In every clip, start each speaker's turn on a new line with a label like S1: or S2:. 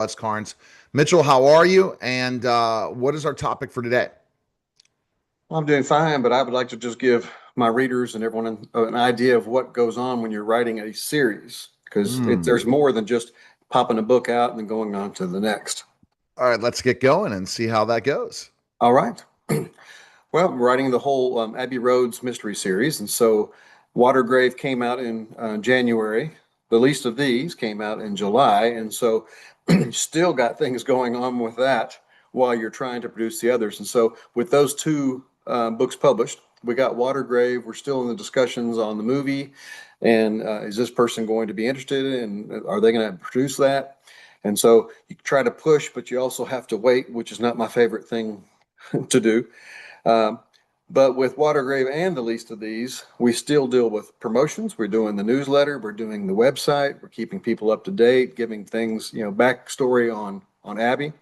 S1: It's Karnes. Mitchell, how are you? And what is our topic for today?
S2: I'm doing fine, but I would like to just give my readers and everyone an idea of what goes on when you're writing a series, because
S1: Hmm.
S2: there's more than just popping a book out and then going on to the next.
S1: All right, let's get going and see how that goes.
S2: All right. Well, I'm writing the whole Abbey Roads mystery series, and so Watergrave came out in January. The least of these came out in July, and so still got things going on with that while you're trying to produce the others. And so with those two books published, we got Watergrave. We're still in the discussions on the movie, and is this person going to be interested, and are they going to produce that? And so you try to push, but you also have to wait, which is not my favorite thing to do. Um, but with Watergrave and the least of these, we still deal with promotions. We're doing the newsletter, we're doing the website, we're keeping people up to date, giving things, backstory on Abby.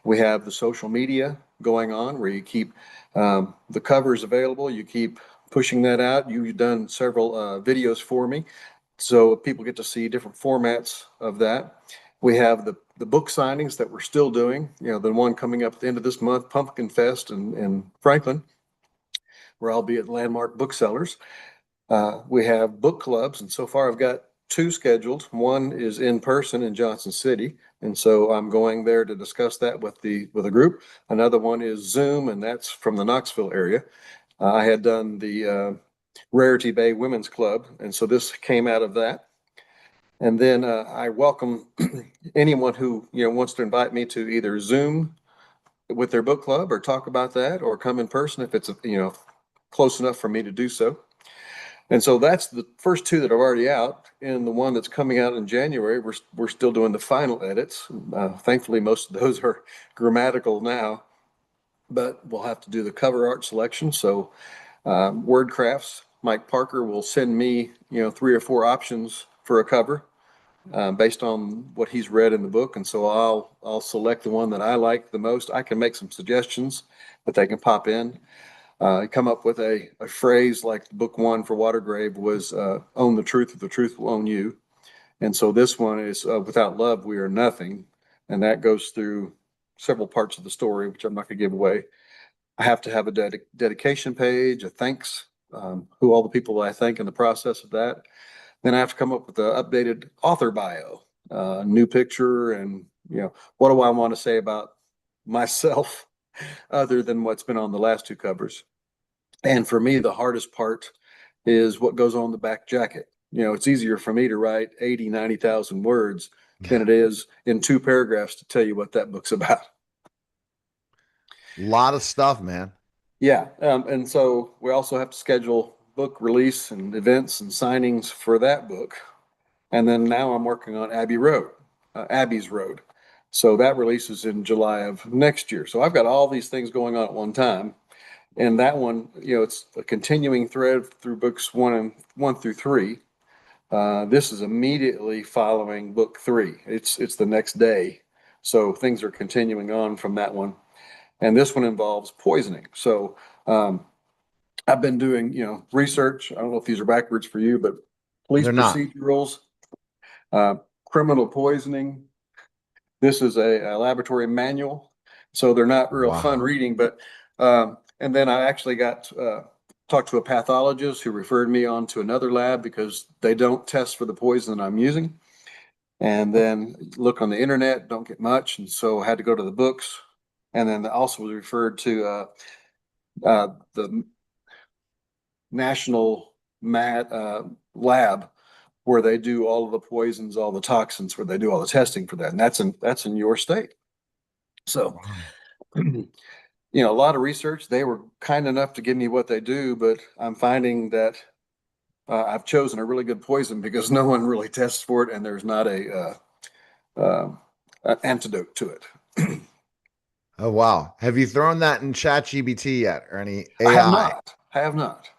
S2: We have the social media going on where you keep the covers available. You keep pushing that out. You've done several videos for me, so people get to see different formats of that. We have the book signings that we're still doing. The one coming up at the end of this month, Pumpkin Fest in Franklin, where I'll be at Landmark Booksellers. We have book clubs, and so far I've got two scheduled. One is in person in Johnson City, and so I'm going there to discuss that with a group. Another one is Zoom, and that's from the Knoxville area. I had done the Rarity Bay Women's Club, and so this came out of that. And then I welcome anyone who wants to invite me to either Zoom with their book club or talk about that, or come in person if it's close enough for me to do so. And so that's the first two that are already out. And the one that's coming out in January, we're still doing the final edits. Thankfully, most of those are grammatical now, but we'll have to do the cover art selection. So WordCrafts, Mike Parker will send me, three or four options for a cover based on what he's read in the book, and so I'll select the one that I like the most. I can make some suggestions that they can pop in. Come up with a phrase like book one for Watergrave was own the truth, or the truth will own you. And so this one is without love, we are nothing. And that goes through several parts of the story, which I'm not going to give away. I have to have a dedication page, a thanks, who all the people I thank in the process of that. Then I have to come up with an updated author bio, new picture, and what do I want to say about myself other than what's been on the last two covers. And for me, the hardest part is what goes on the back jacket. It's easier for me to write 80, 90,000 words than it is in two paragraphs to tell you what that book's about.
S1: A lot of stuff, man.
S2: Yeah. And so we also have to schedule book release and events and signings for that book. And then now I'm working on Abbey's Road. So that releases in July of next year. So I've got all these things going on at one time. And that one, it's a continuing thread through books one through three. This is immediately following book three. It's the next day. So things are continuing on from that one. And this one involves poisoning. So I've been doing, research. I don't know if these are backwards for you, but police
S1: They're not.
S2: procedurals, uh, criminal poisoning. This is a laboratory manual, so they're not real fun
S1: Wow.
S2: reading. But and then I actually got talked to a pathologist who referred me on to another lab because they don't test for the poison that I'm using. And then look on the internet, don't get much, and so I had to go to the books. And then also was referred to the national lab where they do all of the poisons, all the toxins, where they do all the testing for that, and that's in your state. So,
S1: Wow.
S2: a lot of research. They were kind enough to give me what they do, but I'm finding that I've chosen a really good poison because no one really tests for it, and there's not an antidote to it.
S1: Oh, wow. Have you thrown that in ChatGPT yet or any
S2: I have
S1: AI?
S2: not. I have not.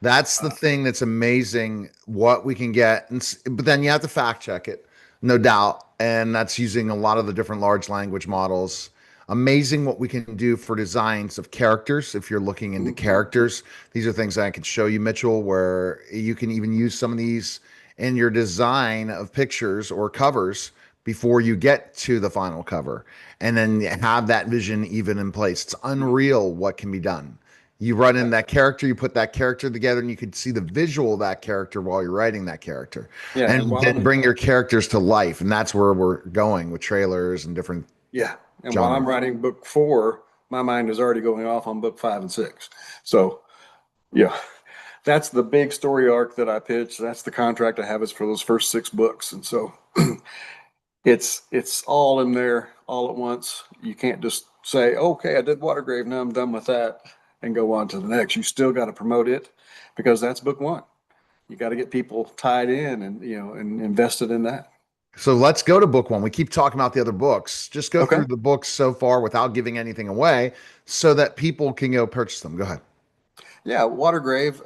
S1: That's the
S2: Uh,
S1: thing that's amazing what we can get. But then you have to fact check it, no doubt. And that's using a lot of the different large language models. Amazing what we can do for designs of characters. If you're looking into characters, these are things I could show you, Mitchell, where you can even use some of these in your design of pictures or covers before you get to the final cover, and then have that vision even in place. It's unreal what can be done. You run in that character, you put that character together, and you can see the visual of that character while you're writing that character,
S2: Yeah, and
S1: and
S2: while
S1: then
S2: I'm
S1: bring your characters to life. And that's where we're going with trailers and different
S2: yeah, and while I'm
S1: genres.
S2: writing book four, my mind is already going off on book five and six. So yeah, that's the big story arc that I pitched. That's the contract I have is for those first six books, and so it's all in there all at once. You can't just say, okay, I did Watergrave, now I'm done with that, and go on to the next. You still got to promote it because that's book one. You got to get people tied in and and invested in that.
S1: So let's go to book one. We keep talking about the other books. Just go
S2: Okay.
S1: through the books so far without giving anything away so that people can go purchase them. Go ahead.
S2: Yeah, Watergrave.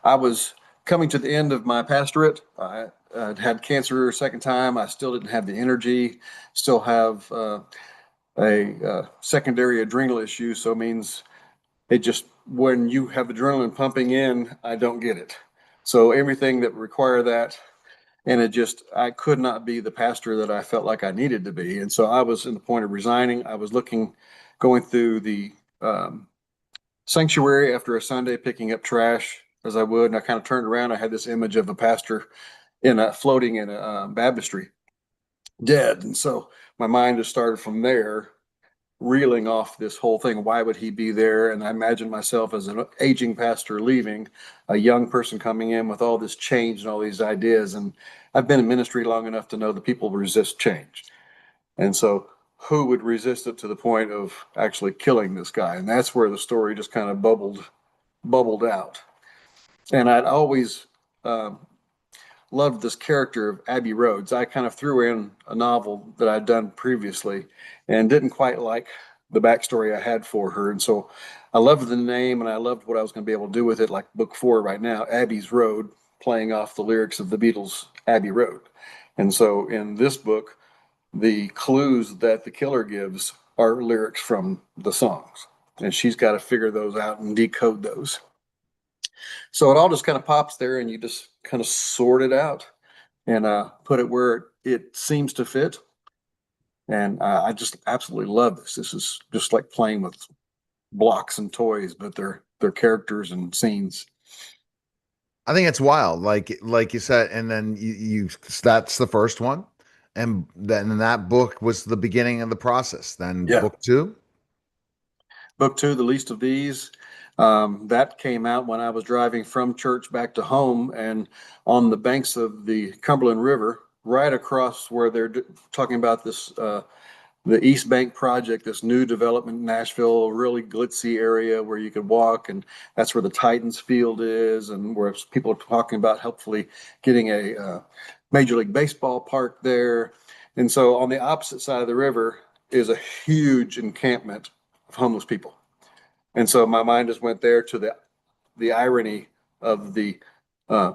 S2: I was coming to the end of my pastorate. I had cancer a second time. I still didn't have the energy. Still have a secondary adrenal issue. So it means it just when you have adrenaline pumping in, I don't get it. So everything that require that, and it just I could not be the pastor that I felt like I needed to be. And so I was in the point of resigning. I was going through the um, sanctuary after a Sunday, picking up trash as I would, and I kind of turned around. I had this image of a pastor in a floating in a baptistry, dead, and so my mind just started from there, reeling off this whole thing. Why would he be there? And I imagined myself as an aging pastor leaving, a young person coming in with all this change and all these ideas. And I've been in ministry long enough to know that people resist change, and so who would resist it to the point of actually killing this guy? And that's where the story just kind of bubbled out. And I'd always um, loved this character of Abby Rhodes. I kind of threw in a novel that I'd done previously and didn't quite like the backstory I had for her. And so I loved the name and I loved what I was going to be able to do with it, like book four right now, Abby's Road, playing off the lyrics of the Beatles' Abbey Road. And so in this book, the clues that the killer gives are lyrics from the songs. And she's got to figure those out and decode those. So it all just kind of pops there and you just kind of sort it out and put it where it seems to fit. And I just absolutely love this. This is just like playing with blocks and toys, but they're characters and scenes.
S1: I think it's wild, like you said, and then you that's the first one, and then that book was the beginning of the process. Then
S2: Yeah.
S1: book two,
S2: Book two, The Least of These, that came out when I was driving from church back to home and on the banks of the Cumberland River, right across where they're talking about this, the East Bank project, this new development in Nashville, a really glitzy area where you could walk, and that's where the Titans field is, and where people are talking about hopefully getting a Major League Baseball park there. And so on the opposite side of the river is a huge encampment of homeless people. And so my mind just went there to the irony of the uh,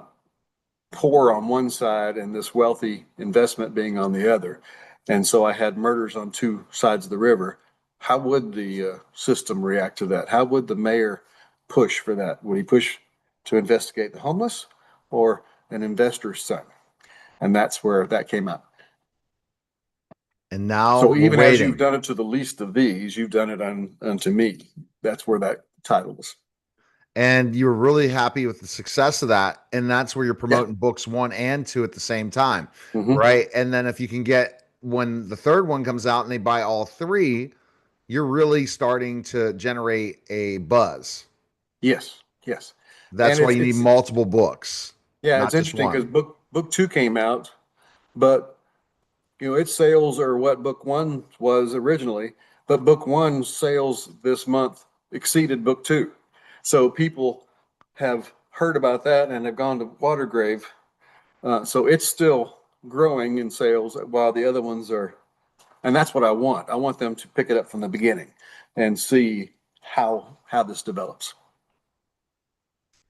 S2: poor on one side and this wealthy investment being on the other. And so I had murders on two sides of the river. How would the system react to that? How would the mayor push for that? Would he push to investigate the homeless or an investor's son? And that's where that came out.
S1: and now
S2: So
S1: we're
S2: even as you've
S1: waiting.
S2: done it to the least of these, you've done it unto me. That's where that title was.
S1: And you were really happy with the success of that, and that's where you're
S2: Yeah.
S1: promoting books one and two at the same time,
S2: Hmm.
S1: right? And then if you can get when the third one comes out and they buy all three, you're really starting to generate a buzz.
S2: Yes. Yes. And
S1: That's why you need multiple books,
S2: yeah, it's
S1: not just
S2: interesting because
S1: one.
S2: book two came out, but its sales are what book one was originally, but book one sales this month exceeded book two. So people have heard about that and have gone to Watergrave. So it's still growing in sales while the other ones are, and that's what I want. I want them to pick it up from the beginning and see how this develops.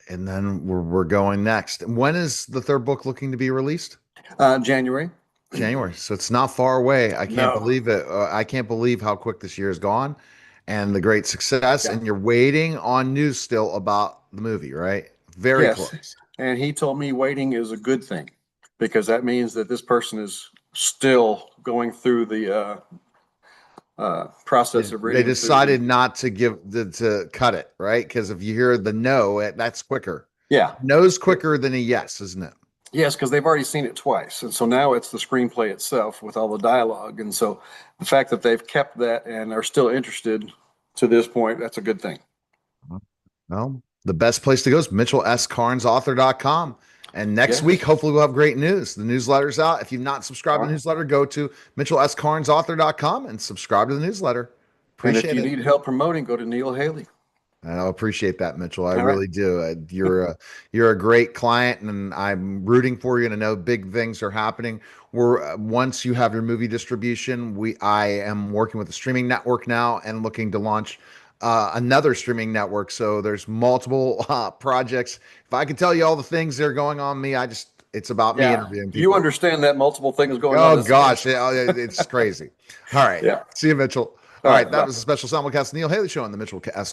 S1: And then we're going next. When is the third book looking to be released?
S2: January.
S1: January. So it's not far away. I can't
S2: No.
S1: believe it. I can't believe how quick this year has gone and the great success.
S2: Yeah.
S1: And you're waiting on news still about the movie, right? Very
S2: Yes.
S1: close.
S2: And he told me waiting is a good thing because that means that this person is still going through the process of
S1: They
S2: reading through
S1: decided not to to cut it, right? Because if you hear the no, that's quicker.
S2: yeah.
S1: No's quicker than a yes, isn't it?
S2: Yes, because they've already seen it twice. And so now it's the screenplay itself with all the dialogue. And so the fact that they've kept that and are still interested to this point, that's a good thing.
S1: Well, the best place to go is mitchellskarnesauthor.com. And next
S2: Yes.
S1: week, hopefully, we'll have great news. The newsletter's out. If you've not subscribed
S2: All
S1: to the
S2: right.
S1: newsletter, go to mitchellskarnesauthor.com and subscribe to the newsletter.
S2: And if
S1: Appreciate
S2: you
S1: it.
S2: need help promoting, go to Neil Haley.
S1: I appreciate that, Mitchell. I
S2: All right.
S1: really do. You're a great client, and I'm rooting for you. And I know big things are happening. Once you have your movie distribution, I am working with a streaming network now and looking to launch another streaming network. So there's multiple projects. If I could tell you all the things that are going on me, it's about me
S2: Yeah.
S1: interviewing
S2: You
S1: people.
S2: understand that multiple things going on
S1: Oh
S2: is scary.
S1: gosh, it's crazy. All right,
S2: Yeah.
S1: see you, Mitchell.
S2: All
S1: All
S2: right.
S1: right, that
S2: Bye.
S1: was a special simulcast Neil Haley show on the Mitchell S.